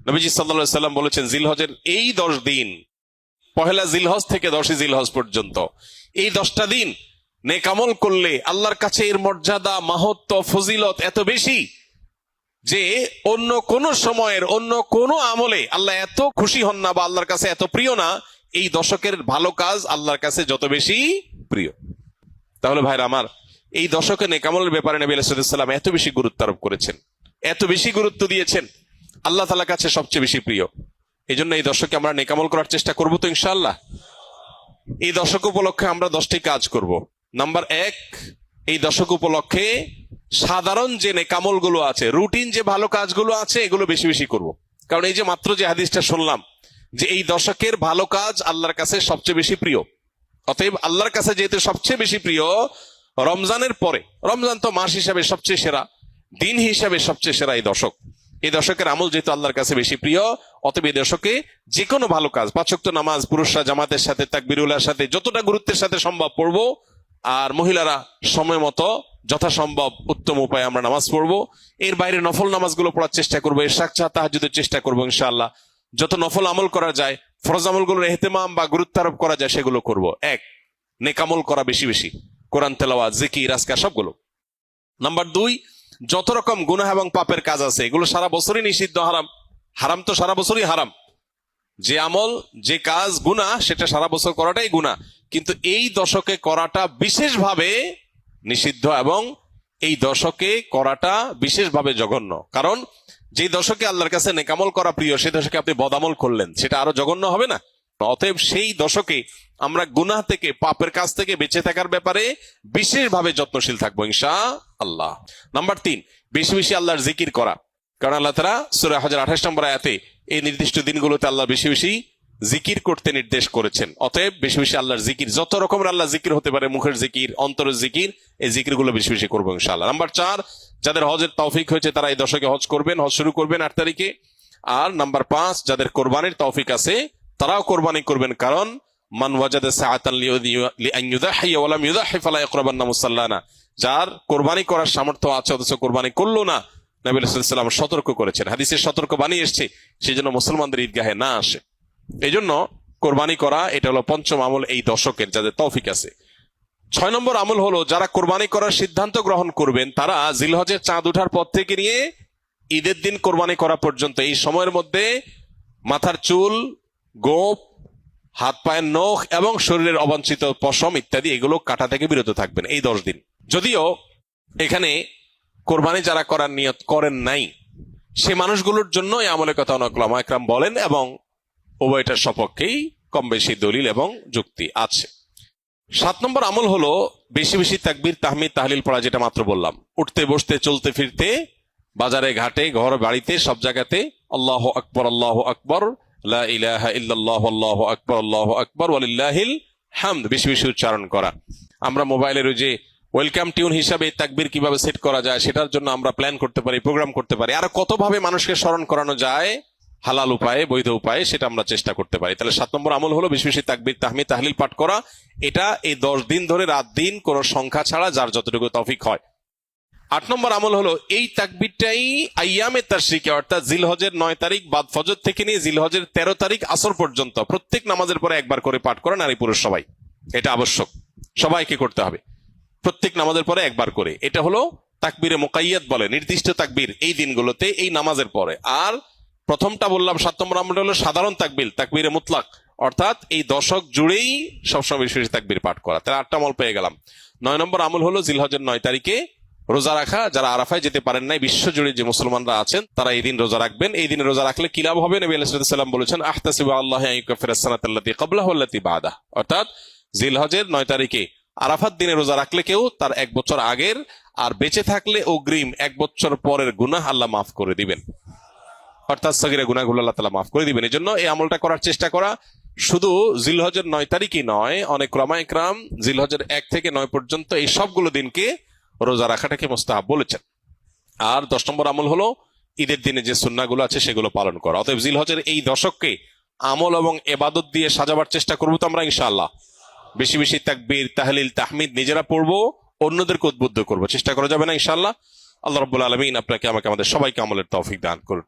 নবীজি সাল্লাল্লাহু আলাইহি সাল্লাম বলেছেন, জিলহজের এই 10 দিন, পহেলা জিলহজ থেকে 10 জিলহজ পর্যন্ত, এই 10টা দিন নেক আমল করলে আল্লাহর কাছে এর মর্যাদা, মাহাত্ম্য, ফজিলত এত বেশি যে অন্য কোন সময়ের অন্য কোন আমলে আল্লাহ এত খুশি হন না বা আল্লাহর কাছে এত প্রিয় না। এই দশকের ভালো কাজ আল্লাহর কাছে যত বেশি প্রিয়। তাহলে ভাইরা আমার, এই দশকে নেক আমলের ব্যাপারে নবী আলাইহিস সালাম এত বেশি গুরুত্ব আরোপ করেছেন, এত বেশি গুরুত্ব দিয়েছেন, আল্লাহ তাআলার কাছে সবচেয়ে বেশি প্রিয়। এই জন্য এই দশকে আমরা নেক আমল করার চেষ্টা করবো তো ইনশাআল্লাহ। এই দশক উপলক্ষে আমরা 10টি কাজ করব। নাম্বার 1, এই দশক উপলক্ষে সাধারণ যে নেকামল গুলো আছে, রুটিন যে ভালো কাজগুলো আছে, এগুলো বেশি বেশি করব। কারণ এই যে মাত্র যে হাদিসটা শুনলাম যে এই দশকের ভালো কাজ আল্লাহর কাছে সবচেয়ে বেশি প্রিয়, অতএব আল্লাহর কাছে যেহেতু সবচেয়ে বেশি প্রিয়, রমজানের পরে, রমজান তো মাস হিসাবে সবচেয়ে সেরা, দিন হিসাবে সবচেয়ে সেরা এই দশক, এই দশকের আমল যেহেতু আল্লাহর কাছে বেশি প্রিয়, অতএব এই দশকে যে কোনো ভালো কাজ, 5 ওয়াক্ত নামাজ পুরুষরা জামাতের সাথে তাকবীরুল্লাহর সাথে যতটা গুরুত্বের সাথে সম্ভব পড়বো, আর মহিলারা সময় মতো যথাসম্ভব উত্তম উপায়ে আমরা নামাজ পড়বো। এর বাইরে নফল নামাজগুলো পড়ার চেষ্টা করবো, ইশরাক তাহাজ্জুদের চেষ্টা করবো ইনশাআল্লাহ। যত নফল আমল করা যায়, ফরজ আমলগুলোর ইহতিমাম বা গুরুত্ব আরোপ করা যায় সেগুলো করব। 1, নেক আমল করা বেশি বেশি, কোরআন তেলাওয়াত, জিকির, আজকার সবগুলো। নাম্বার 2, যত রকম গুনাহ এবং পাপের কাজ আছে এগুলো সারা বছরই নিষিদ্ধ, হারাম। হারাম তো সারা বছরই হারাম। যে আমল, যে কাজ গুনাহ, সেটা সারা বছর করাটাই গুনাহ, কিন্তু এই দশকে করাটা বিশেষভাবে নিষিদ্ধ এবং এই দশকে করাটা বিশেষভাবে জঘন্য। কারণ যে দশকে আল্লাহর কাছে নেকামল করা প্রিয়, সেই দশকে আপনি বদামল করলেন, সেটা আরো জঘন্য হবে না? অতএব সেই দশকে আমরা গুনাহ থেকে, পাপের কাজ থেকে বেঁচে থাকার ব্যাপারে বিশেষভাবে যত্নশীল থাকবো ইনশাআল্লাহ। নাম্বার 3, বেশি বেশি আল্লাহর জিকির করা। কারণ আল্লাহ তাআলা সূরা হজের 28 নম্বর আয়াতে এই নির্দিষ্ট দিনগুলোতে আল্লাহ বেশি বেশি জিকির করতে নির্দেশ করেছেন। অতএব বেশি বেশি আল্লাহর জিকির, যত রকমের আল্লাহ জিকির হতে পারে, মুখের জিকির, অন্তরের জিকির, এই জিকিরগুলো বেশি বেশি করবো ইনশাআল্লাহ। নাম্বার 4, যাদের হজের তৌফিক হয়েছে তারা এই দশকে হজ করবেন, হজ শুরু করবেন 8 তারিখে। আর নাম্বার 5, যাদের কোরবানির তৌফিক আছে তারাও কোরবানি করবেন, কারণ মান ওয়াজাদা সাআতান লিআন ইউযাহি ওয়া লাম ইউযাহি ফালা ইয়াকরাবান্না মুসাল্লানা। যার কোরবানি করার সামর্থ্য আছে অথচ কোরবানি করলো না, নবী সাল্লাল্লাহু আলাইহি ওয়াসাল্লাম সতর্ক করেছেন, হাদিসের সতর্ক বাণী এসেছে, সেজন্য মুসলমানদের ঈদগাহে না আসে। এই জন্য কোরবানি করা এটা হলো 5ম আমল এই দশকের, যাদের তৌফিক আছে। 6 নম্বর আমল হলো, যারা কোরবানি করার সিদ্ধান্ত গ্রহণ করবেন তারা জিলহজের চাঁদ ওঠার পর থেকে নিয়ে ঈদের দিন কোরবানি করা পর্যন্ত এই সময়ের মধ্যে মাথার চুল, গোঁফ, হাত পায়ের নখ এবং শরীরের অবাঞ্ছিত পশম ইত্যাদি এগুলো কাটা থেকে বিরত থাকবেন এই 10 দিন। যদিও এখানে কোরবানি যারা করার নিয়ত করেন নাই, সে মানুষগুলোর জন্য এই আমলের কথা অনেক উলামা ইকরাম বলেন এবং উভয়টার সপক্ষেই কম বেশি দলিল এবং যুক্তি আছে। 7 নম্বর আমল হলো বেশি বেশি তাকবীর, তাহমিদ, তাহলিল পড়া, যেটা মাত্র বললাম। উঠতে বসতে, চলতে ফিরতে, বাজারে ঘাটে, ঘর বাড়িতে, সব জায়গাতে আল্লাহু আকবার, আল্লাহু আকবার, লা ইলাহা ইল্লাল্লাহু, আল্লাহু আকবার, আল্লাহু আকবার, ওয়ালিল্লাহিল হামদ বেশি বেশি উচ্চারণ করা। আমরা মোবাইলের ওই যে ওয়েলকাম টিউন হিসাবে তাকবীর কিভাবে সেট করা যায় সেটার জন্য আমরা প্ল্যান করতে পারি, প্রোগ্রাম করতে পারি, আর কতভাবে মানুষকে স্মরণ করানো যায় হালাল উপায়ে, বৈধ উপায়ে, সেটা আমরা চেষ্টা করতে পারি। তাহলে 7 নম্বর আমল হলো বেশি বেশি তাকবীর, তাহমিদ, তাহলিল পাঠ করা। এটা এই 10 দিন ধরে রাত দিন কোনো সংখ্যা ছাড়া যার যতটুকু তৌফিক হয়। 8 নম্বর আমল হলো এই তাকবীরটাই আইয়ামে তাশরিকে, অর্থাৎ জিলহজের 9 তারিখ বাদ ফজর থেকে নিয়ে জিলহজের 13 তারিখ আসর পর্যন্ত প্রত্যেক নামাজের পরে একবার করে পাঠ করা, নারী পুরুষ সবাই। এটা আবশ্যক, সবাইকে করতে হবে প্রত্যেক নামাজের পরে একবার করে। এটা হলো তাকবীরে মুকাইয়াদ বলে, নির্দিষ্ট তাকবীর এই দিনগুলোতে এই নামাজের পরে। আর প্রথমটা বললাম 7 নম্বর আমলটা হলো সাধারণ তাকবীর, তাকবীরে মুতলাক, অর্থাৎ এই দশক জুড়েই সবসময় বেশি বেশি তাকবীর পাঠ করা। তাহলে 8টা আমল পেয়ে গেলাম। 9 নম্বর আমল হলো জিলহজের 9 তারিখে রোজা রাখা। যারা আরাফায় যেতে পারেন নাই, বিশ্বজুড়ে যে মুসলমানরা আছেন তারা এই দিন রোজা রাখবেন। এই দিনে রোজা রাখলে কি লাভ হবে? নবী আলাইহিস সালাম বলেছেন, আহতাসিবু আল্লাহ আন ইউকাফিরাস সানাতাল্লাতী ক্বাবলাহু ওয়াল্লাতী বা'দাহু। অর্থাৎ জিলহজের 9 তারিখে আরাফাত দিনে রোজা রাখলে কেউ তার 1 বছর আগের আর বেঁচে থাকলে অগ্রিম 1 বছর পরের গুনাহ আল্লাহ মাফ করে দিবেন, অর্থাৎ সগীরা গুনাহগুলো আল্লাহ তাআলা মাফ করে দিবেন। এই জন্য এই আমলটা করার চেষ্টা করা। শুধু জিলহজের 9 তারিখই নয়, অনেক উলামা ইকরাম জিলহজের 1 থেকে 9 পর্যন্ত এই সবগুলো দিনকে রোজা রাখাটাকে মুস্তাহাব বলেছেন। আর 10 নম্বর আমল হলো ঈদের দিনে যে সুন্নাহগুলো আছে সেগুলো পালন করা। অতএব জিলহজের এই দশককে আমল এবং ইবাদত দিয়ে সাজাবার চেষ্টা করবো তো আমরা ইনশাআল্লাহ। বেশি বেশি তাকবীর, তাহলিল, তাহমিদ নিজেরা পড়বো, অন্যদেরকে উদ্বুদ্ধ করবো, চেষ্টা করা যাবে না ইনশাআল্লাহ। আল্লাহ রাব্বুল আলামিন আপনাকে, আমাকে, আমাদের সবাইকে আমলের তৌফিক দান করুন।